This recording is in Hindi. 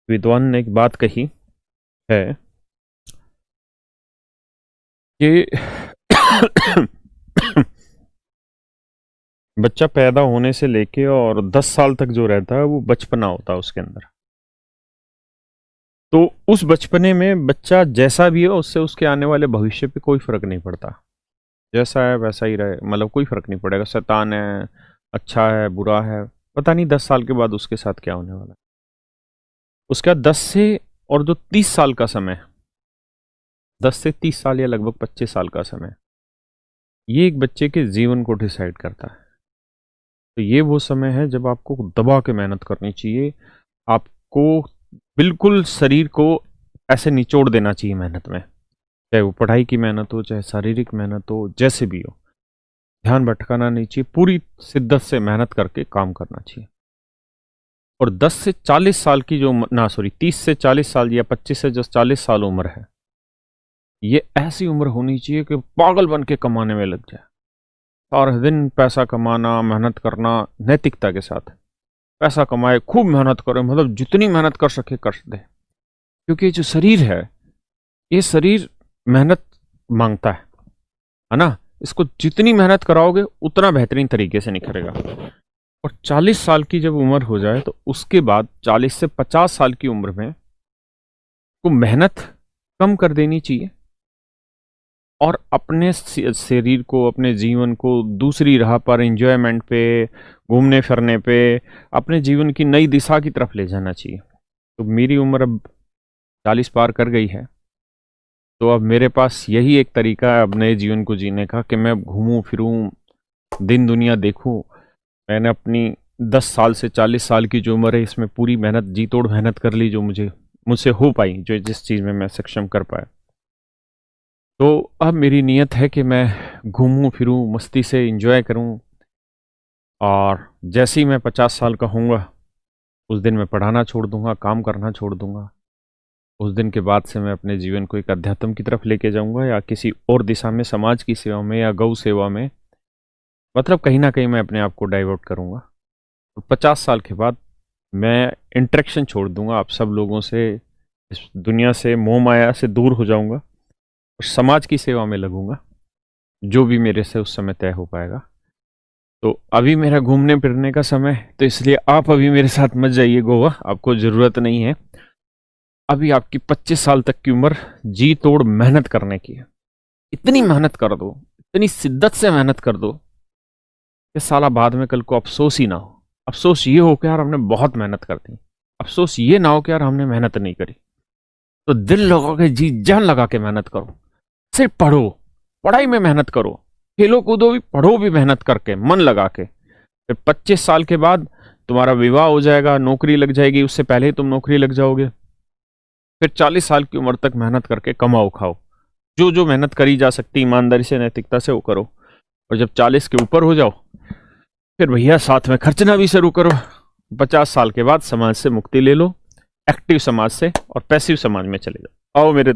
विद्वान ने एक बात कही है कि बच्चा पैदा होने से लेके और 10 साल तक जो रहता है वो बचपना होता है उसके अंदर। तो उस बचपने में बच्चा जैसा भी हो उससे उसके आने वाले भविष्य पे कोई फर्क नहीं पड़ता। जैसा है वैसा ही रहे, मतलब कोई फर्क नहीं पड़ेगा। शैतान है, अच्छा है, बुरा है, पता नहीं 10 साल के बाद उसके साथ क्या होने वाला है। उसका 10 से और जो 30 साल का समय, 10 से 30 साल या लगभग 25 साल का समय, ये एक बच्चे के जीवन को डिसाइड करता है। तो ये वो समय है जब आपको दबा के मेहनत करनी चाहिए। आपको बिल्कुल शरीर को ऐसे निचोड़ देना चाहिए मेहनत में, चाहे वो पढ़ाई की मेहनत हो, चाहे शारीरिक मेहनत हो, जैसे भी हो। ध्यान भटकाना नहीं चाहिए, पूरी शिद्दत से मेहनत करके काम करना चाहिए। और 10 से 40 साल की जो 30 से 40 साल या 25 से जो 40 साल उम्र है, ये ऐसी उम्र होनी चाहिए कि पागल बन के कमाने में लग जाए। सारे दिन पैसा कमाना, मेहनत करना, नैतिकता के साथ पैसा कमाए, खूब मेहनत करे, मतलब जितनी मेहनत कर सके कर दे। क्योंकि जो शरीर है, ये शरीर मेहनत मांगता है ना। इसको जितनी मेहनत कराओगे उतना बेहतरीन तरीके से निखरेगा। और 40 साल की जब उम्र हो जाए तो उसके बाद 40 से 50 साल की उम्र में को मेहनत कम कर देनी चाहिए और अपने शरीर को, अपने जीवन को दूसरी राह पर, एंजॉयमेंट पे, घूमने फिरने पे, अपने जीवन की नई दिशा की तरफ ले जाना चाहिए। तो मेरी उम्र अब 40 पार कर गई है, तो अब मेरे पास यही एक तरीका है अब नए जीवन को जीने का कि मैं घूमूं फिरूं, दिन दुनिया देखूं। मैंने अपनी 10 साल से 40 साल की जो उम्र है इसमें पूरी मेहनत, जी तोड़ मेहनत कर ली, जो मुझसे हो पाई, जो जिस चीज़ में मैं सक्षम कर पाया। तो अब मेरी नीयत है कि मैं घूमूं फिरूं, मस्ती से एंजॉय करूं। और जैसे ही मैं 50 साल का होऊंगा उस दिन मैं पढ़ाना छोड़ दूंगा, काम करना छोड़ दूंगा। उस दिन के बाद से मैं अपने जीवन को एक अध्यात्म की तरफ लेके जाऊंगा या किसी और दिशा में, समाज की सेवा में या गौ सेवा में, मतलब कहीं ना कहीं मैं अपने आप को डाइवर्ट करूंगा। तो 50 साल के बाद मैं इंटरेक्शन छोड़ दूंगा आप सब लोगों से, इस दुनिया से, मोह माया से दूर हो जाऊंगा और समाज की सेवा में लगूंगा, जो भी मेरे से उस समय तय हो पाएगा। तो अभी मेरा घूमने फिरने का समय, तो इसलिए आप अभी मेरे साथ मत जाइए गोवा, आपको ज़रूरत नहीं है। अभी आपकी 25 साल तक की उम्र जी तोड़ मेहनत करने की है। इतनी मेहनत कर दो, इतनी शिद्दत से मेहनत कर दो कि साला बाद में कल को अफसोस ही ना हो। अफसोस ये हो कि यार हमने बहुत मेहनत कर दी, अफसोस ये ना हो कि यार हमने मेहनत नहीं करी। तो दिल लगा के, जी जान लगा के मेहनत करो। सिर्फ पढ़ो, पढ़ाई में मेहनत करो, खेलो कूदो भी, पढ़ो भी मेहनत करके, मन लगा के। फिर 25 साल के बाद तुम्हारा विवाह हो जाएगा, नौकरी लग जाएगी, उससे पहले ही तुम नौकरी लग जाओगे। फिर 40 साल की उम्र तक मेहनत करके कमाओ खाओ, जो जो मेहनत करी जा सकती ईमानदारी से, नैतिकता से, वो करो। और जब 40 के ऊपर हो जाओ फिर भैया साथ में खर्चना भी शुरू करो। 50 साल के बाद समाज से मुक्ति ले लो, एक्टिव समाज से, और पैसिव समाज में चले जाओ। आओ मेरे